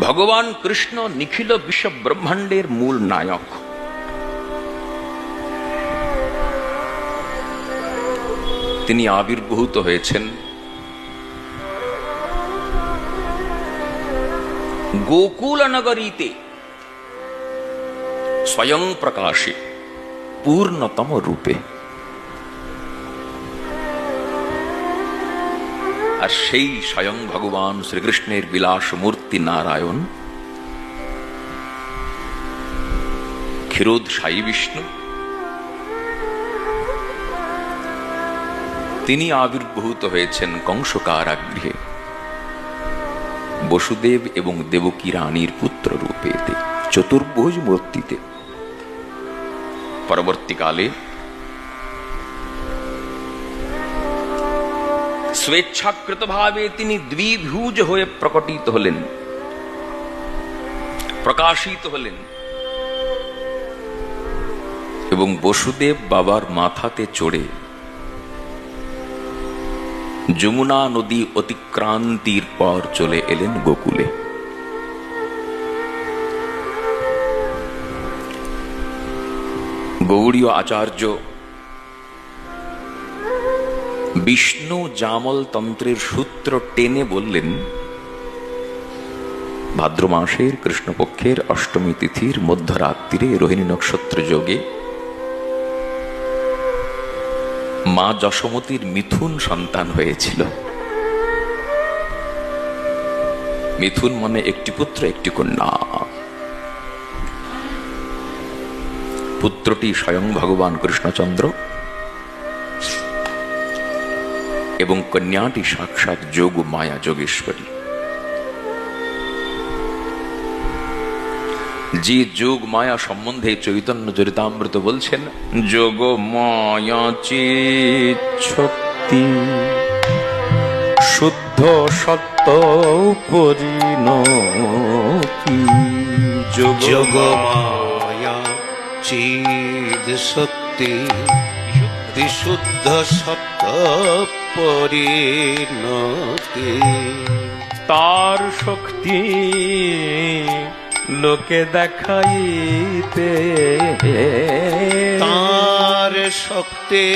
ভগবান কৃষ্ণ নিখিল বিশ্ব ব্রহ্মাণ্ডের মূল নায়ক। তিনি আবির্ভূত হয়েছেন গোকুল নগরীতে স্বয়ং প্রকাশে পূর্ণতম রূপে। আর সেই স্বয়ং ভগবান শ্রীকৃষ্ণের বিলাস মূর্তি নারায়ণ, ক্ষীরোদশায়ী বিষ্ণু, তিনি আবির্ভূত হয়েছেন কংস কারাগৃহে বসুদেব এবং দেবকী রানীর পুত্র রূপে, চতুর্ভুজ মূর্তিতে। পরবর্তীকালে স্বেচ্ছাকৃত ভাবে তিনি দ্বিভুজ হয়ে প্রকটিত হলেন, প্রকাশিত হলেন এবং বসুদেব বাবার মাথাতে চড়ে যমুনা নদী অতিক্রান্তির পর চলে এলেন গোকুলে। গৌড়ীয় আচার্য বিষ্ণু জামল তন্ত্রের সূত্র টেনে বললেন, ভাদ্র মাসের কৃষ্ণপক্ষের অষ্টমী তিথির মধ্যরাত্রিরে রোহিণী নক্ষত্র যোগে মা যশোমতীর মিথুন সন্তান হয়েছিল। মিথুন মানে একটি পুত্র একটি কন্যা। পুত্রটি স্বয়ং ভগবান কৃষ্ণচন্দ্র এবং কন্যাটি সাক্ষাৎ যোগ মায়া যোগেশ্বরী। যে যোগ মায়া সম্বন্ধে চৈতন্য চরিতামৃত বলছেন, যোগ মায়া চিৎ শক্তি শুদ্ধ সত্য পরিণতি। যোগ মায়া চিৎ শক্তি বিশুদ্ধ সত্য পরিণতি। তার শক্তি লোকে দেখাইতে, তার শক্তি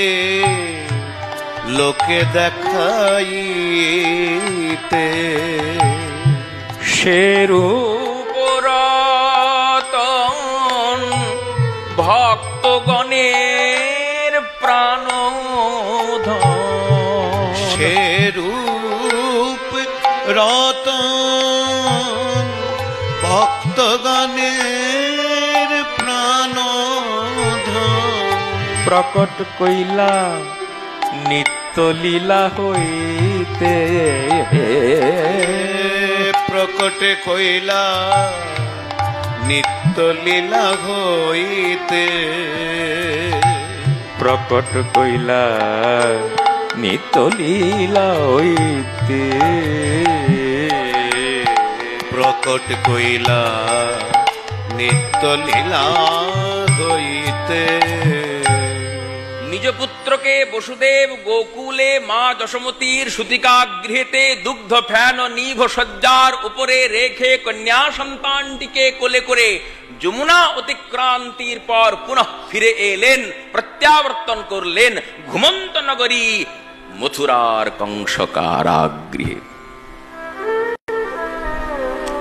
লোকে দেখাইতে, সেরূপ রতন ভক্তগণের প্রাণধন। সেরূপ রতন ভক্তগণের প্রাণধন। প্রকট কইলা নিত্য লীলা হইতে, প্রকট কইলা নিত্য লীলা হইতে, প্রকট কইলা নিত্য লীলা হইতে, প্রকট কইলা নিত্য লীলা হইতে। নিজ পুত্রকে বসুদেব গোকুলে মা যশোমতীর সুতিকাগৃহেতে দুগ্ধ ফ্যান নিঘ সজ্জার উপরে রেখে কন্যা সন্তানটিকে কোলে করে যমুনা অতিক্রান্তির পর পুনঃ ফিরে এলেন, প্রত্যাবর্তন করলেন ঘুমন্ত নগরী মথুরার কংস কারাগৃহে।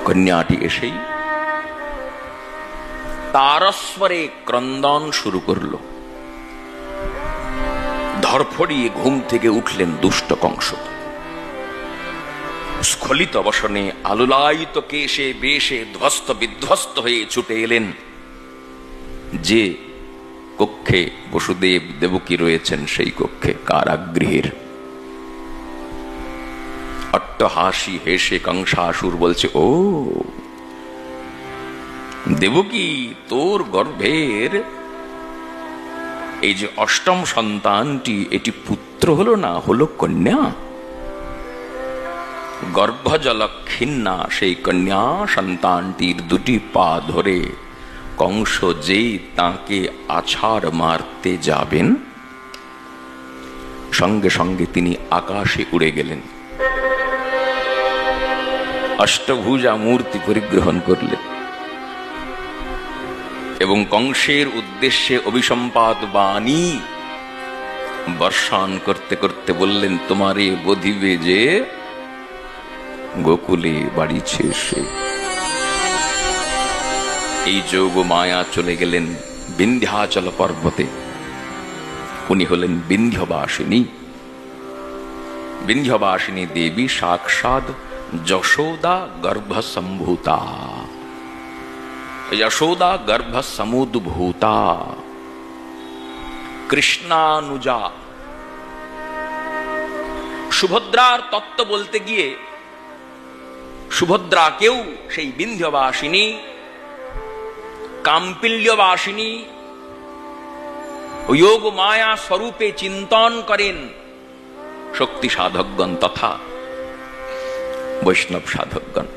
কন্যাটি এসেই তারস্বরে ক্রন্দন শুরু করল। ধরফড়িয়ে ঘুম থেকে উঠলেন দুষ্ট কংস। স্খলিত বসনে আলুলায়িত কেশে বেশে ধ্বস্ত বিধ্বস্ত হয়ে ছুটে এলেন যে কক্ষে বসুদেব দেবকী রয়েছেন, সেই কক্ষে কারাগৃহের। অট্টহাসি হেসে কংসাসুর বলছে, ও দেবকী, তোর গর্ভের এই যে অষ্টম সন্তানটি, এটি পুত্র হলো না, হলো কন্যা। গর্ভজলক্ষিন্না সেই কন্যা সন্তানটির দুটি পা ধরে কংস যেই তাকে আছাড় মারতে যাবেন, সঙ্গে সঙ্গে তিনি আকাশে উড়ে গেলেন। অষ্টভুজা মূর্তি পরিগ্রহণ করলেন এবং কংসের উদ্দেশ্যে অভিসম্পাত বাণী বর্ষণ করতে করতে বললেন, তোমারে বধিবে যে গোকুলে বাড়িছে সে। এই যোগ মায়া চলে গেলেন বিন্ধ্যাচল পর্বতে। উনি হলেন বিন্ধ্যবাসিনী। বিন্ধ্যবাসিনী দেবী সাক্ষাৎ যশোদা গর্ভ সম্ভূতা, যশোদা গর্ভ সমুদ্ভূতা, কৃষ্ণানুজা। সুভদ্রার তত্ত্ব বলতে গিয়ে সুভদ্রাকেও সেই বিন্ধ্যবাসিনী, কাম্পিল্যবাসিনী, যোগ মায়া স্বরূপে চিন্তন করেন শক্তি সাধকগণ তথা বৈষ্ণব সাধকগণ।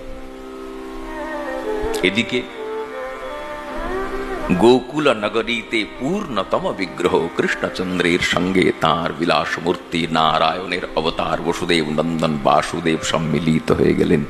এদিকে গোকুল নগরীতে পূর্ণতম বিগ্রহ কৃষ্ণচন্দ্রের সঙ্গে তাঁর বিলাস মূর্তি নারায়ণের অবতার বসুদেব নন্দন বাসুদেব সম্মিলিত হয়ে গেলেন।